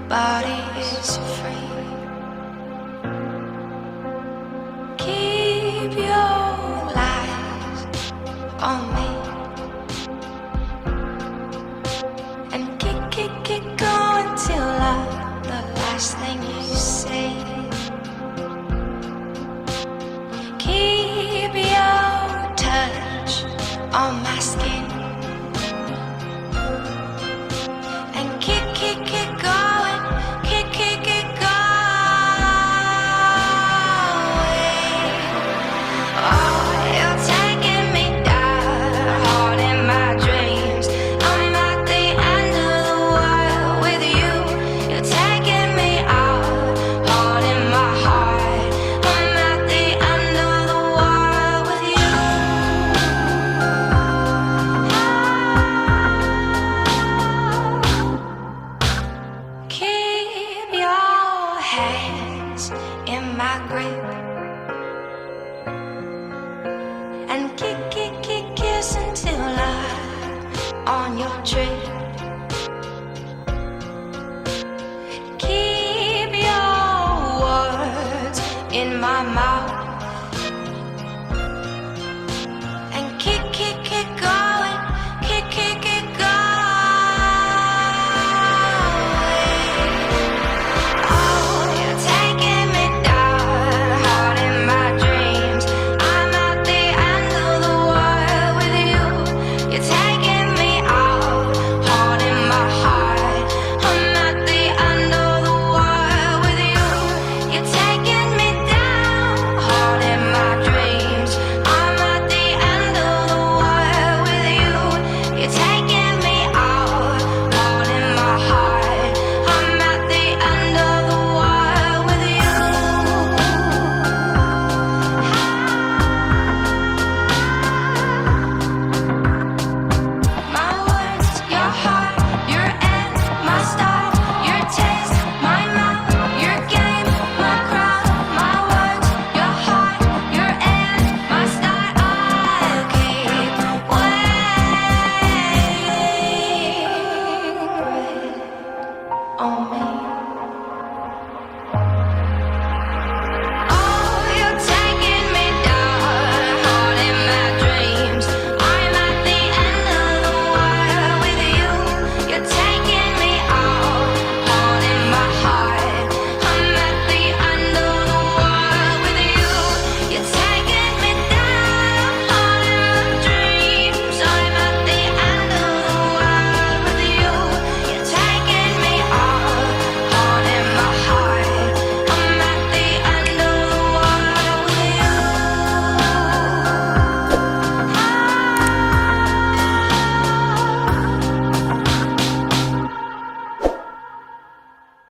body is free. Keep your eyes on me and keep going till the last thing you say. Keep your touch on my skin and keep going, keep going. Oh, you're taking me down, hard in my dreams. I'm at the end of the world with you. You're taking me out, hard in my heart. I'm at the end of the world with you. Keep your hands in my grip and keep kissing till I'm on your trip.